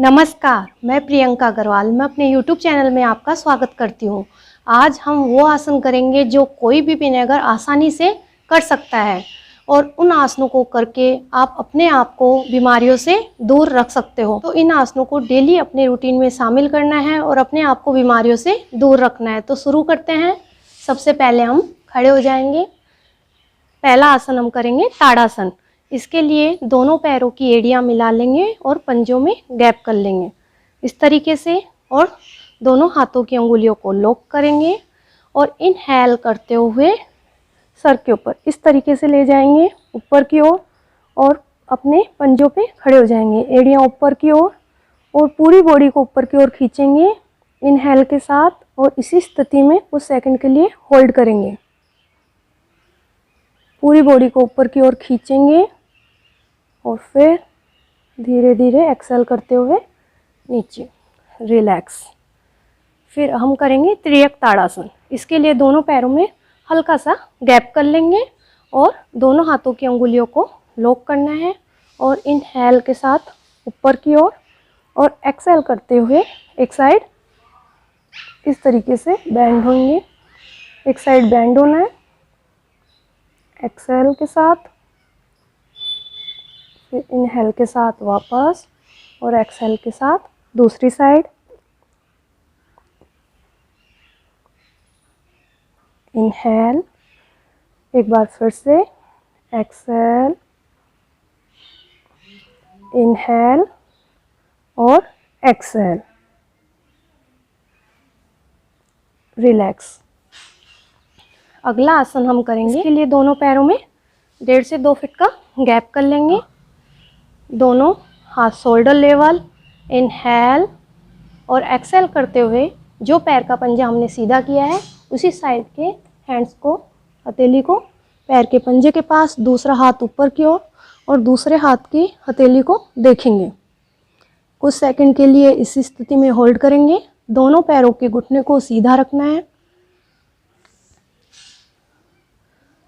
नमस्कार, मैं प्रियंका अग्रवाल। मैं अपने YouTube चैनल में आपका स्वागत करती हूँ। आज हम वो आसन करेंगे जो कोई भी बिगिनर आसानी से कर सकता है और उन आसनों को करके आप अपने आप को बीमारियों से दूर रख सकते हो। तो इन आसनों को डेली अपने रूटीन में शामिल करना है और अपने आप को बीमारियों से दूर रखना है। तो शुरू करते हैं। सबसे पहले हम खड़े हो जाएंगे। पहला आसन हम करेंगे ताड़ासन। इसके लिए दोनों पैरों की एड़ियाँ मिला लेंगे और पंजों में गैप कर लेंगे इस तरीके से, और दोनों हाथों की अंगुलियों को लॉक करेंगे और इनहेल करते हुए सर के ऊपर इस तरीके से ले जाएंगे ऊपर की ओर और अपने पंजों पे खड़े हो जाएंगे। एड़ियाँ ऊपर की ओर और पूरी बॉडी को ऊपर की ओर खींचेंगे इनहेल के साथ, और इसी स्थिति में कुछ सेकंड के लिए होल्ड करेंगे। पूरी बॉडी को ऊपर की ओर खींचेंगे और फिर धीरे धीरे एक्सेल करते हुए नीचे रिलैक्स। फिर हम करेंगे त्रियक ताड़ासन। इसके लिए दोनों पैरों में हल्का सा गैप कर लेंगे और दोनों हाथों की अंगुलियों को लॉक करना है और इनहेल के साथ ऊपर की ओर और एक्सेल करते हुए एक साइड इस तरीके से बेंड होंगे। एक साइड बेंड होना है एक्सेल के साथ, फिर इनहेल के साथ वापस और एक्सेल के साथ दूसरी साइड। इनहेल, एक बार फिर से एक्सेल, इनहेल और एक्सेल, रिलैक्स। अगला आसन हम करेंगे। इसके लिए दोनों पैरों में 1.5 से 2 फीट का गैप कर लेंगे। दोनों हाथ शोल्डर लेवल, इनहेल और एक्सेल करते हुए जो पैर का पंजा हमने सीधा किया है उसी साइड के हैंड्स को, हथेली को पैर के पंजे के पास, दूसरा हाथ ऊपर की ओर और दूसरे हाथ की हथेली को देखेंगे। कुछ सेकंड के लिए इसी स्थिति में होल्ड करेंगे। दोनों पैरों के घुटने को सीधा रखना है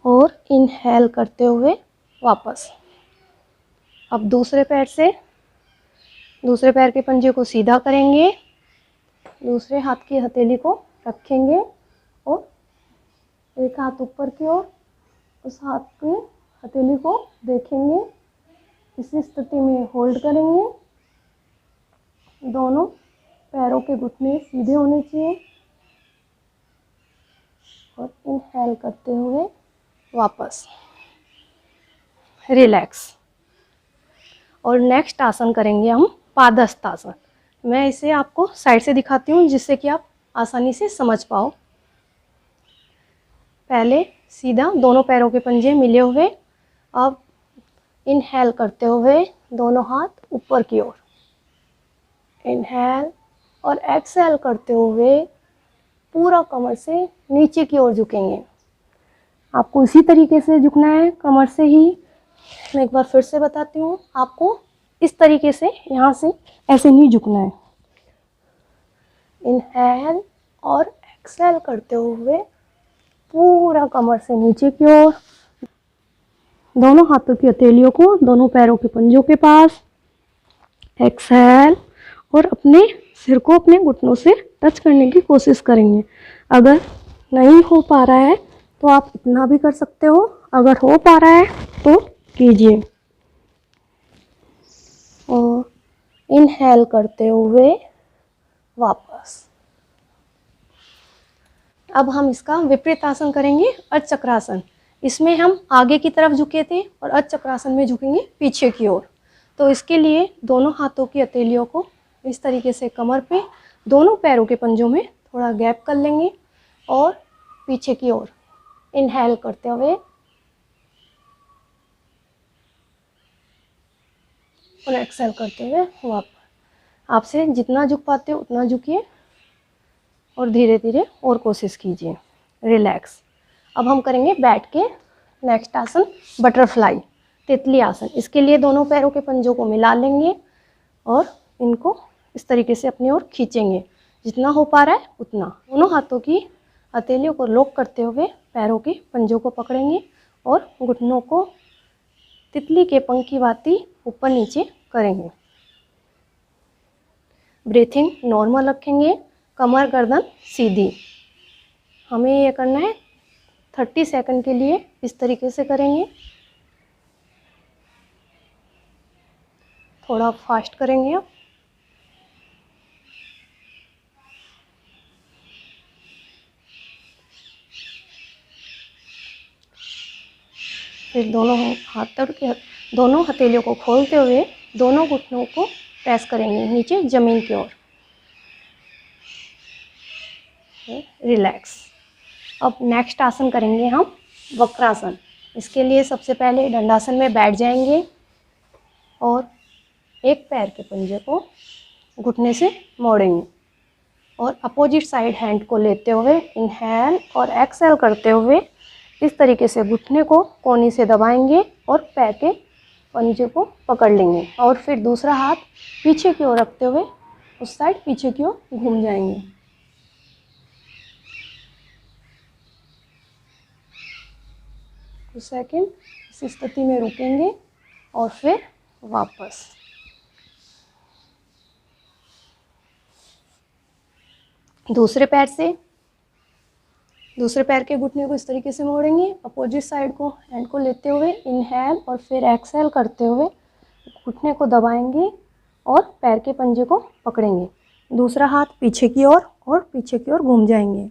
और इनहेल करते हुए वापस। अब दूसरे पैर के पंजे को सीधा करेंगे, दूसरे हाथ की हथेली को रखेंगे और एक हाथ ऊपर की ओर उस हाथ की हथेली को देखेंगे। इसी स्थिति में होल्ड करेंगे। दोनों पैरों के घुटने सीधे होने चाहिए और इनहेल करते हुए वापस रिलैक्स। और नेक्स्ट आसन करेंगे हम पादहस्त आसन। मैं इसे आपको साइड से दिखाती हूँ जिससे कि आप आसानी से समझ पाओ। पहले सीधा दोनों पैरों के पंजे मिले हुए, अब इनहेल करते हुए दोनों हाथ ऊपर की ओर, इनहेल और एक्सेल करते हुए पूरा कमर से नीचे की ओर झुकेंगे। आपको इसी तरीके से झुकना है, कमर से ही। मैं एक बार फिर से बताती हूँ, आपको इस तरीके से यहाँ से ऐसे नहीं झुकना है। इनहेल और एक्सेल करते हुए पूरा कमर से नीचे की ओर, दोनों हाथों की हथेलियों को दोनों पैरों के पंजों के पास, एक्सेल और अपने सिर को अपने घुटनों से टच करने की कोशिश करेंगे। अगर नहीं हो पा रहा है तो आप इतना भी कर सकते हो, अगर हो पा रहा है तो कीजिए। और इनहेल करते हुए वापस। अब हम इसका विपरीत आसन करेंगे, अर्ध चक्रासन। इसमें हम आगे की तरफ झुके थे और अर्ध चक्रासन में झुकेंगे पीछे की ओर। तो इसके लिए दोनों हाथों की हथेलियों को इस तरीके से कमर पे, दोनों पैरों के पंजों में थोड़ा गैप कर लेंगे और पीछे की ओर इनहेल करते हुए और एक्सेल करते हुए वापस। आपसे जितना झुक पाते हो उतना झुकिए और धीरे धीरे और कोशिश कीजिए। रिलैक्स। अब हम करेंगे बैठ के नेक्स्ट आसन, बटरफ्लाई, तितली आसन। इसके लिए दोनों पैरों के पंजों को मिला लेंगे और इनको इस तरीके से अपनी ओर खींचेंगे, जितना हो पा रहा है उतना। दोनों हाथों की हथेलियों को लॉक करते हुए पैरों के पंजों को पकड़ेंगे और घुटनों को तितली के पंख की भांति ऊपर नीचे करेंगे। ब्रीथिंग नॉर्मल रखेंगे, कमर गर्दन सीधी। हमें ये करना है 30 सेकंड के लिए, इस तरीके से करेंगे। थोड़ा फास्ट करेंगे अब। फिर दोनों हथेलियों को खोलते हुए दोनों घुटनों को प्रेस करेंगे नीचे जमीन की ओर। रिलैक्स। अब नेक्स्ट आसन करेंगे हम वक्रासन। इसके लिए सबसे पहले दंडासन में बैठ जाएंगे और एक पैर के पंजे को घुटने से मोड़ेंगे और अपोजिट साइड हैंड को लेते हुए इनहेल और एक्सहेल करते हुए इस तरीके से घुटने को कोहनी से दबाएंगे और पैर के पंजे को पकड़ लेंगे और फिर दूसरा हाथ पीछे की ओर रखते हुए उस साइड पीछे की ओर घूम जाएंगे। कुछ सेकंड इस स्थिति में रुकेंगे और फिर वापस। दूसरे पैर के घुटने को इस तरीके से मोड़ेंगे, अपोजिट साइड को हैंड को लेते हुए इनहेल और फिर एक्सहेल करते हुए घुटने को दबाएंगे और पैर के पंजे को पकड़ेंगे। दूसरा हाथ पीछे की ओर और पीछे की ओर घूम जाएंगे।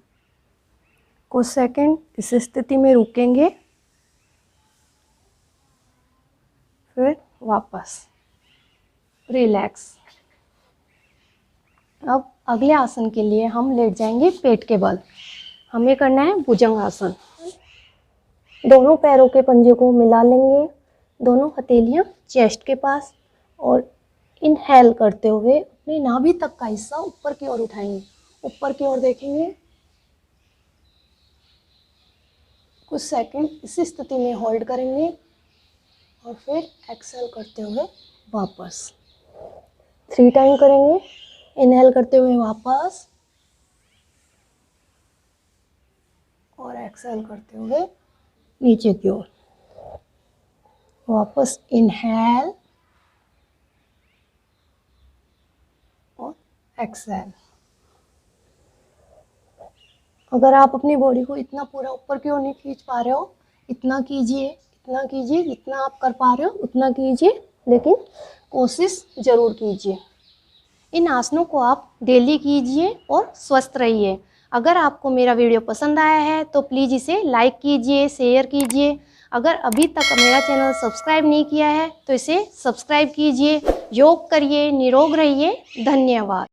कुछ सेकंड इस स्थिति में रुकेंगे, फिर वापस। रिलैक्स। अब अगले आसन के लिए हम लेट जाएंगे पेट के बल। हमें करना है भुजंगासन। दोनों पैरों के पंजे को मिला लेंगे, दोनों हथेलियां चेस्ट के पास और इनहेल करते हुए अपनी नाभि तक का हिस्सा ऊपर की ओर उठाएंगे, ऊपर की ओर देखेंगे। कुछ सेकंड इसी स्थिति में होल्ड करेंगे और फिर एक्सहेल करते हुए वापस। 3 टाइम करेंगे। इनहेल करते हुए वापस और एक्सहेल करते हुए नीचे की ओर वापस। इनहेल और एक्सहेल। अगर आप अपनी बॉडी को इतना पूरा ऊपर की ओर नहीं खींच पा रहे हो, इतना कीजिए जितना आप कर पा रहे हो उतना कीजिए, लेकिन कोशिश ज़रूर कीजिए। इन आसनों को आप डेली कीजिए और स्वस्थ रहिए। अगर आपको मेरा वीडियो पसंद आया है तो प्लीज़ इसे लाइक कीजिए, शेयर कीजिए। अगर अभी तक मेरा चैनल सब्सक्राइब नहीं किया है तो इसे सब्सक्राइब कीजिए। योग करिए, निरोग रहिए। धन्यवाद।